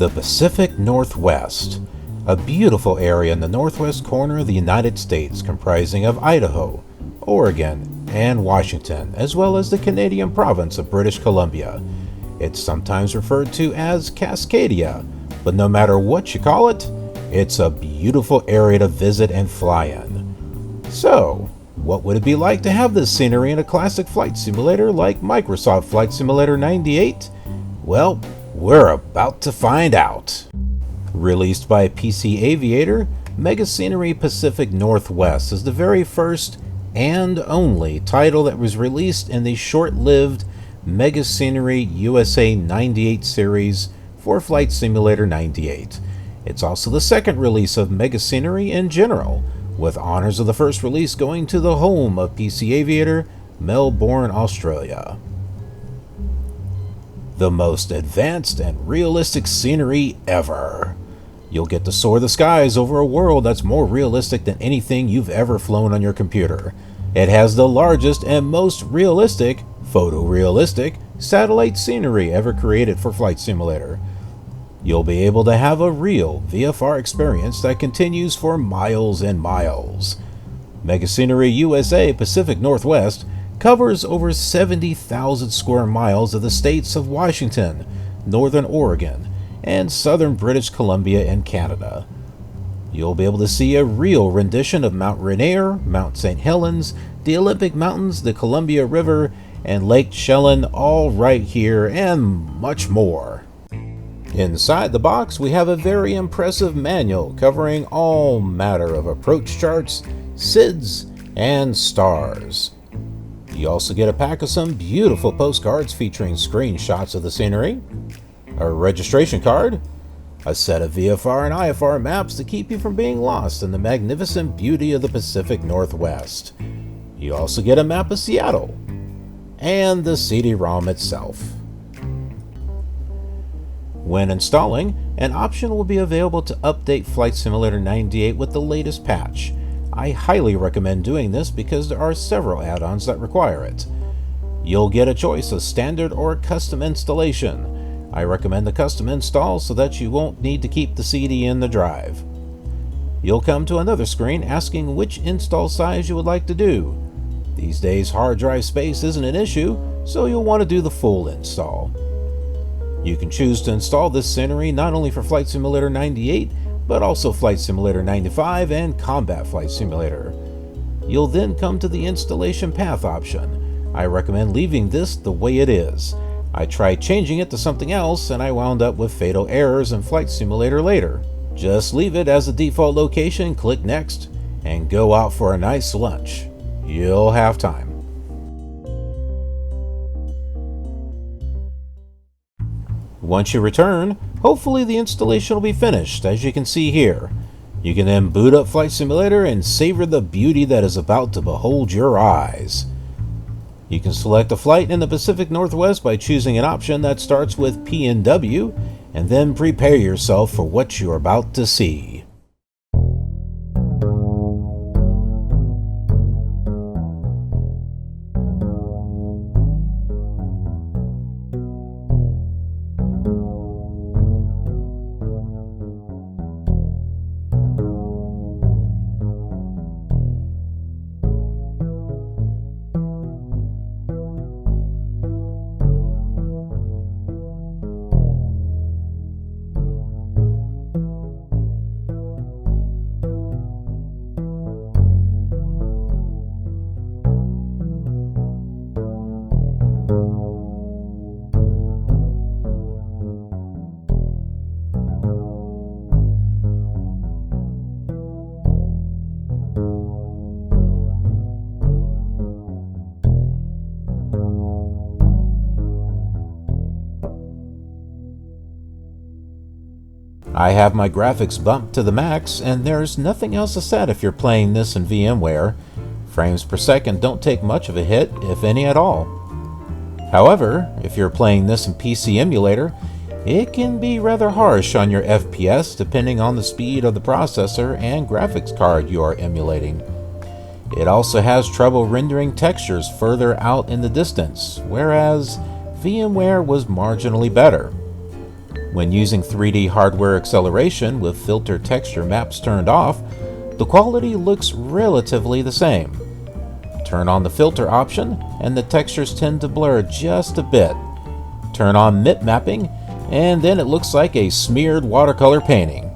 The Pacific Northwest, a beautiful area in the northwest corner of the United States comprising of Idaho, Oregon, and Washington, as well as the Canadian province of British Columbia. It's sometimes referred to as Cascadia, but no matter what you call it, it's a beautiful area to visit and fly in. So, what would it be like to have this scenery in a classic flight simulator like Microsoft Flight Simulator 98? Well, we're about to find out. Released by PC Aviator, MegaScenery Pacific Northwest is the very first and only title that was released in the short-lived MegaScenery USA 98 series for Flight Simulator 98. It's also the second release of MegaScenery in general, with honors of the first release going to the home of PC Aviator, Melbourne, Australia. The most advanced and realistic scenery ever. You'll get to soar the skies over a world that's more realistic than anything you've ever flown on your computer. It has the largest and most realistic, photorealistic, satellite scenery ever created for Flight Simulator. You'll be able to have a real VFR experience that continues for miles and miles. MegaScenery USA Pacific Northwest covers over 70,000 square miles of the states of Washington, Northern Oregon, and Southern British Columbia and Canada. You'll be able to see a real rendition of Mount Rainier, Mount St. Helens, the Olympic Mountains, the Columbia River, and Lake Chelan all right here, and much more. Inside the box, we have a very impressive manual covering all matter of approach charts, SIDS, and stars. You also get a pack of some beautiful postcards featuring screenshots of the scenery, a registration card, a set of VFR and IFR maps to keep you from being lost in the magnificent beauty of the Pacific Northwest. You also get a map of Seattle, and the CD-ROM itself. When installing, an option will be available to update Flight Simulator 98 with the latest patch. I highly recommend doing this because there are several add-ons that require it. You'll get a choice of standard or custom installation. I recommend the custom install so that you won't need to keep the CD in the drive. You'll come to another screen asking which install size you would like to do. These days hard drive space isn't an issue, so you'll want to do the full install. You can choose to install this scenery not only for Flight Simulator 98, but also Flight Simulator 95 and Combat Flight Simulator. You'll then come to the installation path option. I recommend leaving this the way it is. I tried changing it to something else and I wound up with fatal errors in Flight Simulator later. Just leave it as the default location, click Next, and go out for a nice lunch. You'll have time. Once you return, hopefully the installation will be finished, as you can see here. You can then boot up Flight Simulator and savor the beauty that is about to behold your eyes. You can select a flight in the Pacific Northwest by choosing an option that starts with PNW, and then prepare yourself for what you're about to see. I have my graphics bumped to the max, and there's nothing else to set if you're playing this in VMware. Frames per second don't take much of a hit, if any at all. However, if you're playing this in PC emulator, it can be rather harsh on your FPS depending on the speed of the processor and graphics card you are emulating. It also has trouble rendering textures further out in the distance, whereas VMware was marginally better. When using 3D hardware acceleration with filter texture maps turned off, the quality looks relatively the same. Turn on the filter option and the textures tend to blur just a bit. Turn on MIP mapping and then it looks like a smeared watercolor painting.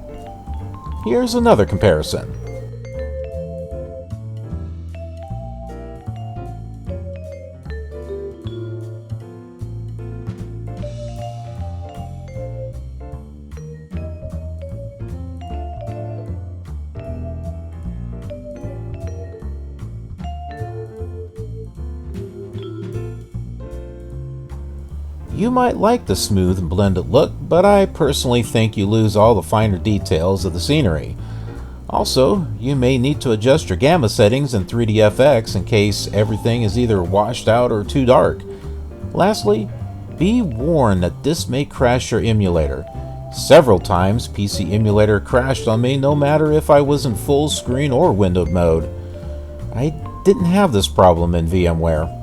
Here's another comparison. You might like the smooth and blended look, but I personally think you lose all the finer details of the scenery. Also, you may need to adjust your gamma settings in 3dFX in case everything is either washed out or too dark. Lastly, be warned that this may crash your emulator. Several times PC emulator crashed on me no matter if I was in full screen or windowed mode. I didn't have this problem in VMware.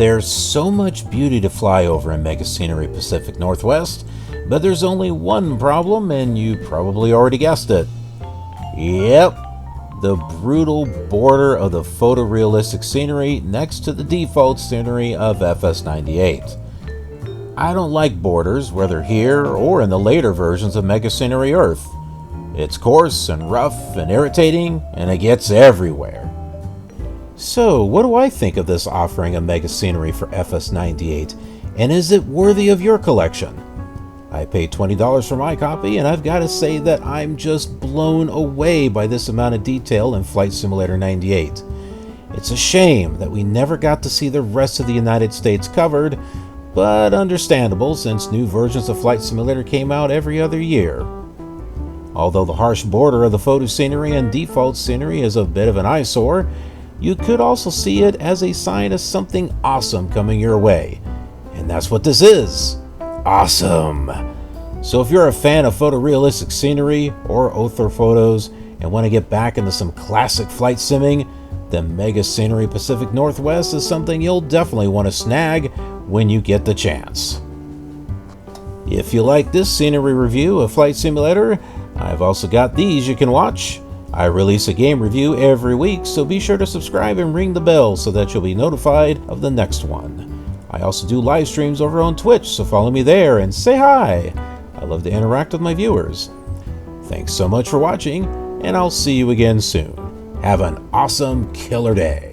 There's so much beauty to fly over in MegaScenery Pacific Northwest, but there's only one problem, and you probably already guessed it. Yep, the brutal border of the photorealistic scenery next to the default scenery of FS98. I don't like borders, whether here or in the later versions of MegaSceneryEarth. It's coarse and rough and irritating, and it gets everywhere. So, what do I think of this offering of MegaScenery for FS98, and is it worthy of your collection? I paid $20 for my copy, and I've got to say that I'm just blown away by this amount of detail in Flight Simulator 98. It's a shame that we never got to see the rest of the United States covered, but understandable since new versions of Flight Simulator came out every other year. Although the harsh border of the photo scenery and default scenery is a bit of an eyesore, you could also see it as a sign of something awesome coming your way. And that's what this is. Awesome! So if you're a fan of photorealistic scenery or orthophotos and want to get back into some classic flight simming, then MegaScenery Pacific Northwest is something you'll definitely want to snag when you get the chance. If you like this scenery review of Flight Simulator, I've also got these you can watch. I release a game review every week, so be sure to subscribe and ring the bell so that you'll be notified of the next one. I also do live streams over on Twitch, so follow me there and say hi. I love to interact with my viewers. Thanks so much for watching, and I'll see you again soon. Have an awesome killer day.